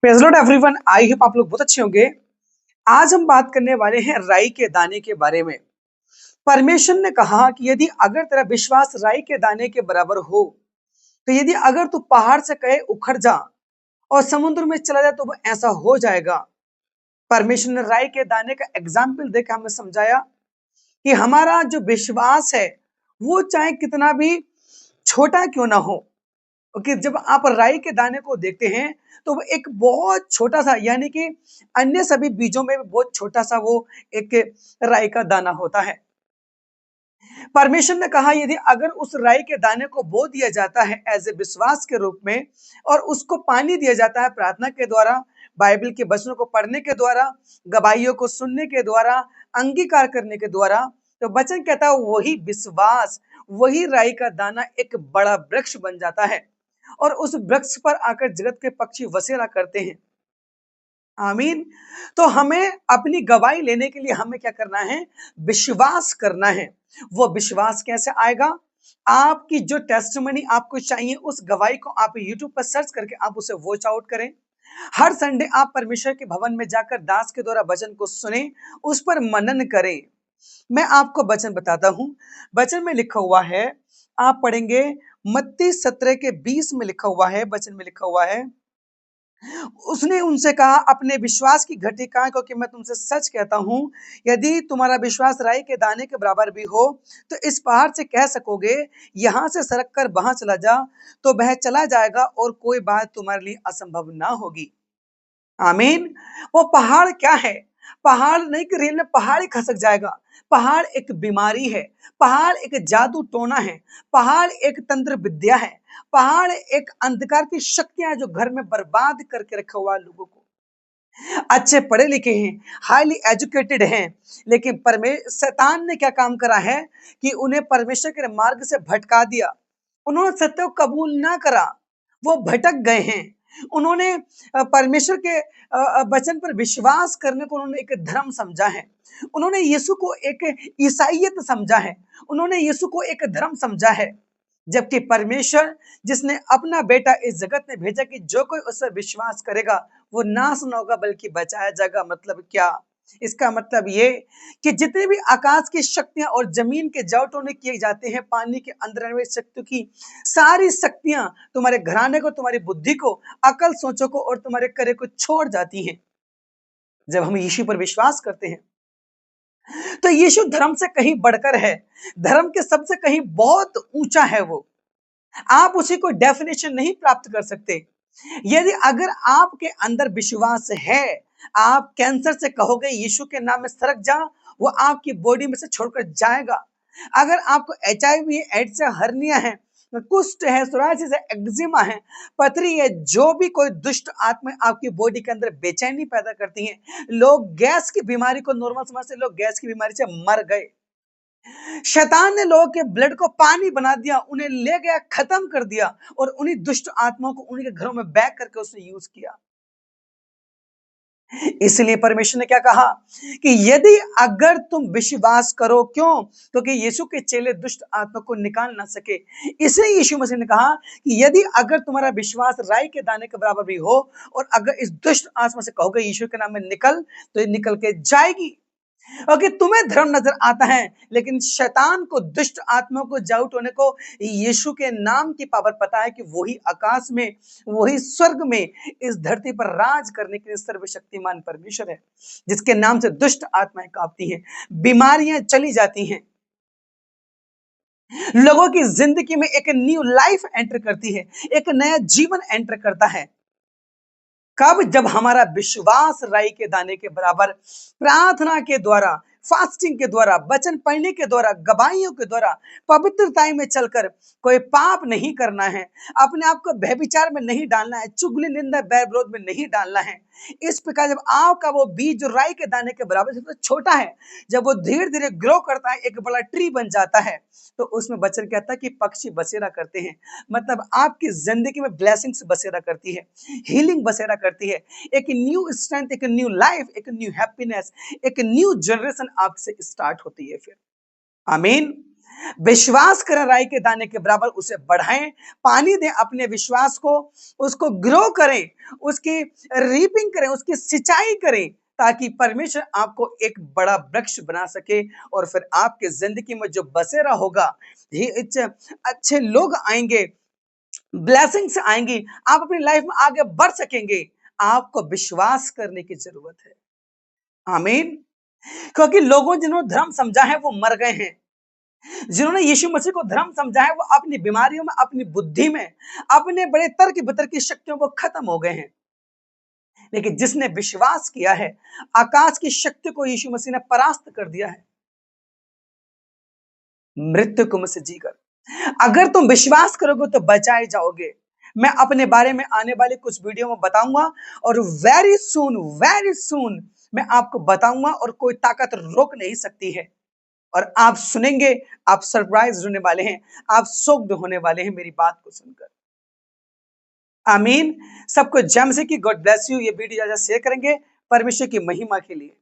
Praise Lord everyone, I hope आप लोग बहुत अच्छे होंगे। आज हम बात करने वाले हैं राई के दाने के बारे में। परमेश्वर ने कहा कि यदि अगर तेरा विश्वास राई के दाने के बराबर हो, तो यदि अगर तू पहाड़ से कहे उखड़ जा और समुद्र में चला जाए तो वो ऐसा हो जाएगा। परमेश्वर ने राई के दाने का एग्जाम्पल देकर हमें समझाया कि हमारा जो विश्वास है वो चाहे कितना भी छोटा क्यों ना हो, कि जब आप राई के दाने को देखते हैं तो वो एक बहुत छोटा सा, यानी कि अन्य सभी बीजों में भी बहुत छोटा सा वो एक राई का दाना होता है। परमेश्वर ने कहा यदि अगर उस राई के दाने को बो दिया जाता है एज ए विश्वास के रूप में, और उसको पानी दिया जाता है प्रार्थना के द्वारा, बाइबल के वचनों को पढ़ने के द्वारा, गवाहियों को सुनने के द्वारा, अंगीकार करने के द्वारा, तो वचन कहता है वही विश्वास, वही राई का दाना एक बड़ा वृक्ष बन जाता है और उस वृक्ष पर आकर जगत के पक्षी बसेरा करते हैं। आमीन। तो हमें अपनी गवाही लेने के लिए हमें क्या करना है? विश्वास करना है। वो विश्वास कैसे आएगा? आपकी जो टेस्टिमनी आपको चाहिए, उस गवाही को आप यूट्यूब पर सर्च करके आप उसे वॉच आउट करें। हर संडे आप परमेश्वर के भवन में जाकर दास के द्वारा वचन को सुने, उस पर मनन करें। मैं आपको वचन बताता हूं। वचन में लिखा हुआ है, आप पढ़ेंगे मत्ती 17 के 20 में लिखा हुआ है, वचन में लिखा हुआ है, उसने उनसे कहा अपने विश्वास की घटिका, क्योंकि मैं तुमसे सच कहता हूं यदि तुम्हारा विश्वास राई के दाने के बराबर भी हो तो इस पहाड़ से कह सकोगे यहां से सरक कर वहां चला जा, तो वह चला जाएगा और कोई बात तुम्हारे लिए असंभव ना होगी। आमीन। वो पहाड़ क्या है? पहाड़ नहीं कि रेल में पहाड़ ही खसक जाएगा। पहाड़ एक बीमारी है, पहाड़ एक जादू टोना है, पहाड़ एक तंत्र विद्या है, पहाड़ एक अंधकार की शक्तियां है जो घर में बर्बाद करके रखा हुआ है लोगों को। अच्छे पढ़े लिखे हैं, हाईली एजुकेटेड हैं, लेकिन शैतान ने क्या काम करा है कि उन्हें परमेश्वर के मार्ग से भटका दिया। उन्होंने सत्य को कबूल ना करा, वो भटक गए हैं। उन्होंने परमेश्वर के वचन पर विश्वास करने को उन्होंने एक धर्म समझा है। उन्होंने यीशु को एक ईसाइयत समझा है, उन्होंने यीशु को एक धर्म समझा है। जबकि परमेश्वर जिसने अपना बेटा इस जगत में भेजा कि जो कोई उस पर विश्वास करेगा वो नाश न होगा बल्कि बचाया जाएगा। मतलब क्या? इसका मतलब ये कि जितनी भी आकाश की शक्तियां और जमीन के जड़ टोने किए जाते हैं, पानी के अंदर रहने वाली शक्तियों की सारी शक्तियां तुम्हारे घराने को, तुम्हारी बुद्धि को, अकल सोचों को और तुम्हारे करे को छोड़ जाती हैं जब हम यीशु पर विश्वास करते हैं। तो यीशु धर्म से कहीं बढ़कर है, धर्म के सबसे कहीं बहुत ऊंचा है वो। आप उसी को डेफिनेशन नहीं प्राप्त कर सकते। यदि अगर आपके अंदर विश्वास है, आप कैंसर से कहोगे यीशु के नाम में सरक जा, वो आपकी बॉडी में से छोड़कर जाएगा। अगर आपको HIV है, एड्स है, हर्निया है, कुष्ठ है, सोरायसिस है, एक्जिमा है, पथरी है, जो भी कोई दुष्ट आत्मा आपकी बॉडी के अंदर बेचैनी पैदा करती हैं, लोग गैस की बीमारी को नॉर्मल समझते, लोग गैस की बीमारी से मर गए। शैतान ने लोगों के ब्लड को पानी बना दिया, उन्हें ले गया, खत्म कर दिया और उन्हीं दुष्ट आत्माओं को उन्हीं के घरों में बैक करके उसने यूज किया। इसलिए परमेश्वर ने क्या कहा कि यदि अगर तुम विश्वास करो, क्यों? क्योंकि यीशु के चेले दुष्ट आत्मा को निकाल ना सके। इसलिए यीशु मसीह ने कहा कि यदि अगर तुम्हारा विश्वास राई के दाने के बराबर भी हो और अगर इस दुष्ट आत्मा से कहोगे यीशु के नाम में निकल, तो ये निकल के जाएगी। ओके, तुम्हें धर्म नजर आता है, लेकिन शैतान को, दुष्ट आत्मा को, जाउट होने को यीशु के नाम की पावर पता है कि वही आकाश में, वही स्वर्ग में, इस धरती पर राज करने के लिए सर्वशक्तिमान परमेश्वर है, जिसके नाम से दुष्ट आत्माएं कांपती हैं, बीमारियां चली जाती हैं, लोगों की जिंदगी में एक न्यू लाइफ एंटर करती है, एक नया जीवन एंटर करता है। कब? जब हमारा विश्वास राई के दाने के बराबर, प्रार्थना के द्वारा, फास्टिंग के द्वारा, वचन पढ़ने के द्वारा, गवाहियों के द्वारा, पवित्रताई में चलकर, कोई पाप नहीं करना है, अपने आप को व्यभिचार में नहीं डालना है, चुगली, निंदा, बैर विरोध में नहीं डालना है। इस प्रकार जब आपका वो बीज जो राई के दाने के बराबर सबसे छोटा है, जब वो धीरे धीरे ग्रो करता है, एक बड़ा ट्री बन जाता है, तो उसमें वचन कहता है कि पक्षी बसेरा करते हैं। मतलब आपकी जिंदगी में ब्लेसिंग्स बसेरा करती है, हीलिंग बसेरा करती है, एक न्यू स्ट्रेंथ, एक न्यू लाइफ, एक न्यू हैप्पीनेस, एक न्यू जनरेशन आपसे स्टार्ट होती है फिर। आमीन। विश्वास करें राई के दाने के बराबर, उसे बढ़ाएं, पानी दें अपने विश्वास को, उसको ग्रो करें, उसकी रीपिंग करें, उसकी सिंचाई करें, ताकि परमेश्वर आपको एक बड़ा वृक्ष बना सके। और फिर आपके जिंदगी में जो बसेरा होगा, ये अच्छे लोग आएंगे, ब्लेसिंग्स आएंगी, आप अपनी लाइफ में आगे बढ़ सकेंगे। आपको विश्वास करने की जरूरत है। आमीन। क्योंकि लोगों जिन्होंने धर्म समझा है वो मर गए हैं। जिन्होंने यीशु मसीह को धर्म समझा है वो अपनी बीमारियों में, अपनी बुद्धि में, अपने बड़े तर्क वितर्क की शक्तियों को खत्म हो गए हैं। लेकिन जिसने विश्वास किया है, आकाश की शक्ति को यीशु मसीह ने परास्त कर दिया है, मृत्यु को मुझसे जीकर। अगर तुम विश्वास करोगे तो बचाए जाओगे। मैं अपने बारे में आने वाले कुछ वीडियो में बताऊंगा, और वेरी सून मैं आपको बताऊंगा, और कोई ताकत रोक नहीं सकती है। और आप सुनेंगे, आप सरप्राइज होने वाले हैं, आप शॉक्ड होने वाले हैं मेरी बात को सुनकर। आमीन। सबको जय मसीह की। God bless you. ये वीडियो ज्यादा शेयर करेंगे परमेश्वर की महिमा के लिए।